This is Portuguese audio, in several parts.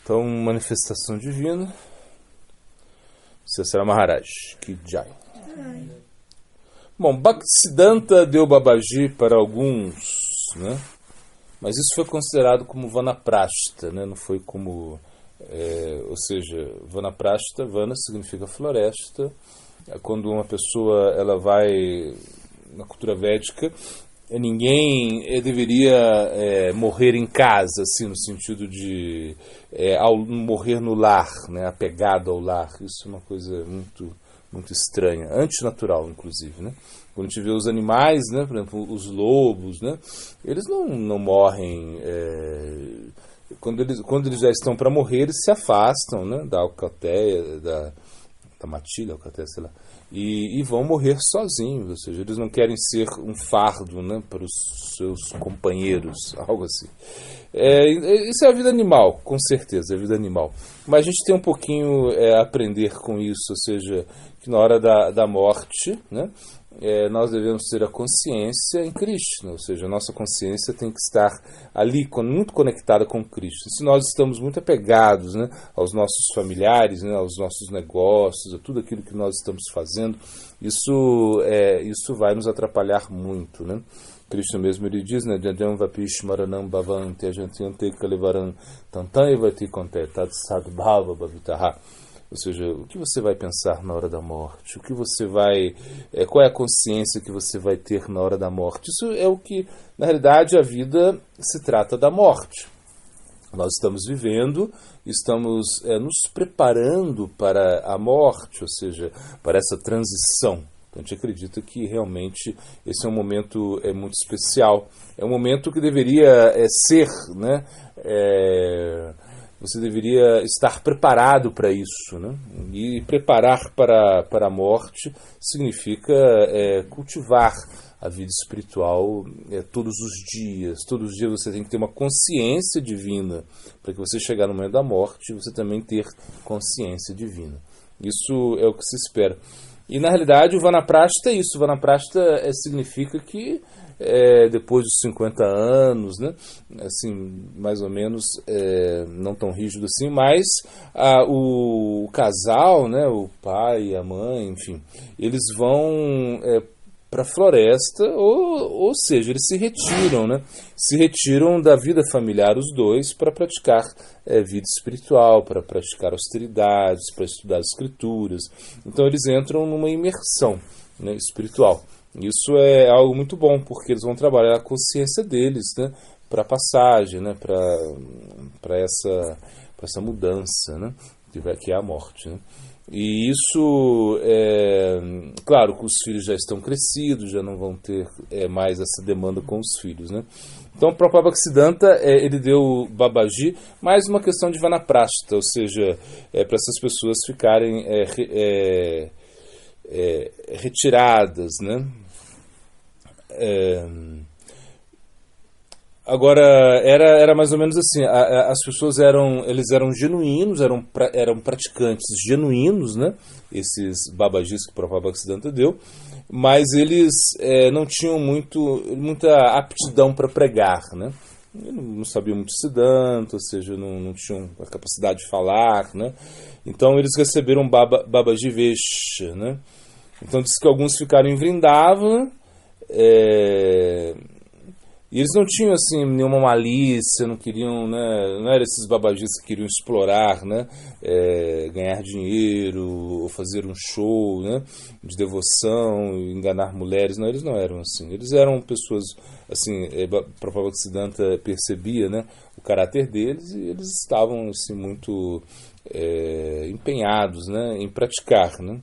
Então, manifestação divina. Sesara Maharaj, que jai. Bom, Bhaktisiddhanta deu Babaji para alguns, né? Mas isso foi considerado como Vanaprastha, né? Não foi como... ou seja, Vanaprastha, Vana significa floresta. Quando uma pessoa ela vai na cultura védica, ninguém deveria morrer em casa, assim, no sentido de ao morrer no lar, né, apegado ao lar. Isso é uma coisa muito estranha, antinatural, inclusive, né? Quando a gente vê os animais, né, por exemplo, os lobos, né, eles não morrem. Quando eles já estão para morrer, eles se afastam, né, da alcateia, da matilha, alcateia, sei lá, e vão morrer sozinhos, ou seja, eles não querem ser um fardo, né, para os seus companheiros, algo assim. Isso é a vida animal, com certeza, é a vida animal. Mas a gente tem um pouquinho a aprender com isso, ou seja, que na hora da morte, né, nós devemos ter a consciência em Krishna, ou seja, a nossa consciência tem que estar ali, muito conectada com Krishna. Se nós estamos muito apegados, né, aos nossos familiares, né, aos nossos negócios, a tudo aquilo que nós estamos fazendo, isso vai nos atrapalhar muito, né? Krishna mesmo ele diz, né, Jajam vapish maranam bhavan tejantiyante kalevaram tantayavati konte tat sadbhava bhavitaha. Ou seja, o que você vai pensar na hora da morte? O que você vai... qual é a consciência que você vai ter na hora da morte? Isso é o que, na realidade, a vida se trata da morte. Nós estamos vivendo, estamos nos preparando para a morte, ou seja, para essa transição. Então, a gente acredita que realmente esse é um momento muito especial. É um momento que deveria ser, né? Você deveria estar preparado para isso, né? E preparar para a morte significa cultivar a vida espiritual todos os dias. Todos os dias você tem que ter uma consciência divina para que você chegar no momento da morte você também ter consciência divina. Isso é o que se espera. E na realidade o Vanaprastha é isso. O Vanaprastha significa que depois dos 50 anos, né, assim, mais ou menos, não tão rígido assim, mas o casal, né, o pai e a mãe, enfim, eles vão para a floresta, ou seja, eles se retiram, né, se retiram da vida familiar os dois para praticar vida espiritual, para praticar austeridades, para estudar as escrituras. Então eles entram numa imersão, né, espiritual. Isso é algo muito bom, porque eles vão trabalhar a consciência deles, né, para a passagem, né, para essa mudança, né, que é a morte. Né. E isso, claro que os filhos já estão crescidos, já não vão ter mais essa demanda com os filhos. Né. Então, o próprio Bhaktisiddhanta, ele deu Babaji mais uma questão de Vanaprastha, ou seja, para essas pessoas ficarem retiradas, né. Agora era mais ou menos assim, as pessoas eles eram genuínos, eram praticantes genuínos, né, esses babajis que o próprio Bhaktisiddhanta deu, mas eles não tinham muita aptidão para pregar, né, não sabiam muito Siddhanta, ou seja, não tinham a capacidade de falar, né, então eles receberam Babaji Vesha, né, então diz que alguns ficaram em Vrindavan. E eles não tinham assim nenhuma malícia, não queriam, né, não eram esses babajis que queriam explorar, né, ganhar dinheiro ou fazer um show, né, de devoção, enganar mulheres. Não, eles não eram assim. Eles eram pessoas assim, o próprio Bhaktisiddhanta percebia, né, o caráter deles, e eles estavam assim muito empenhados, né, em praticar, né.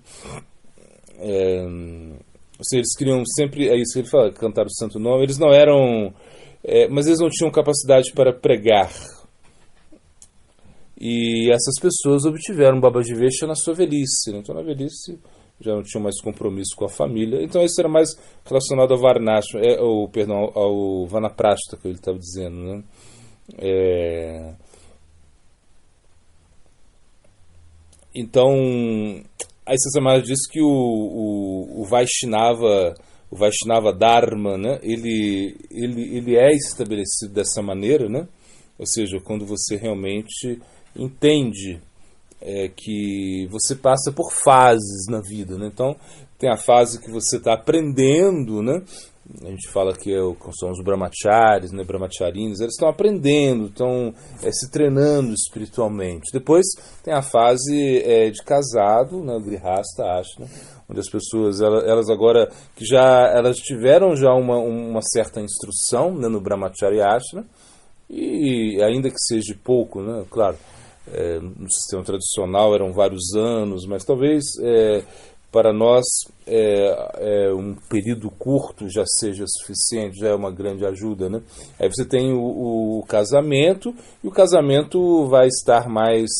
Ou seja, eles queriam sempre, é isso que ele fala, cantar o santo nome. Eles não eram, mas eles não tinham capacidade para pregar. E essas pessoas obtiveram Babaji Vesha na sua velhice, né? Então na velhice já não tinham mais compromisso com a família. Então isso era mais relacionado ao Varnashram, ao Vanaprastha que ele estava dizendo, né? Então, aí Sesama diz que o Vaishnava Dharma, né, ele é estabelecido dessa maneira, né, Ou seja, quando você realmente entende que você passa por fases na vida, né? Então, tem a fase que você está aprendendo, né? A gente fala que são os brahmacharis, né? Brahmacharinis, eles estão aprendendo, estão se treinando espiritualmente. Depois tem a fase de casado, né? O grihasta ashna, onde as pessoas, elas agora, que elas tiveram já uma certa instrução, né? No brahmachari ashna, e ainda que seja pouco, né? Claro, no sistema tradicional eram vários anos, mas talvez para nós um período curto já seja suficiente, já é uma grande ajuda, né? Aí você tem o casamento, e o casamento vai estar mais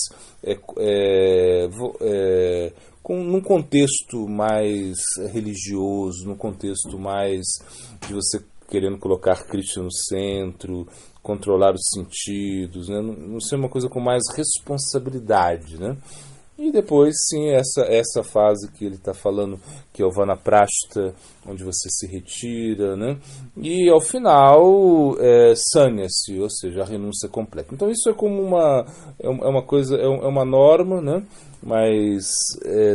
num contexto mais religioso, num contexto mais de você querendo colocar Krishna no centro, controlar os sentidos, né? Não ser uma coisa com mais responsabilidade, né? E depois, sim, essa fase que ele está falando, que é o Vanaprastha, onde você se retira, né? E ao final, Sannyasi, ou seja, a renúncia completa. Então isso é como uma coisa, é uma norma, né? Mas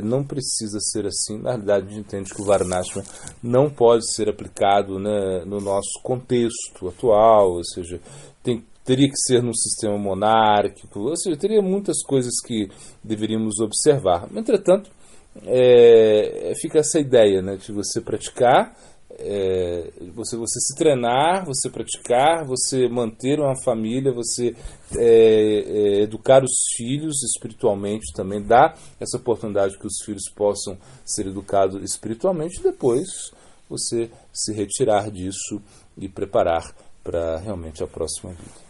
não precisa ser assim. Na realidade, a gente entende que o Varnashram não pode ser aplicado, né, no nosso contexto atual, ou seja, teria que ser num sistema monárquico, ou seja, teria muitas coisas que deveríamos observar. Entretanto, fica essa ideia, né, de você praticar, você se treinar, você praticar, você manter uma família, você educar os filhos espiritualmente também, dar essa oportunidade que os filhos possam ser educados espiritualmente, e depois você se retirar disso e preparar para realmente a próxima vida.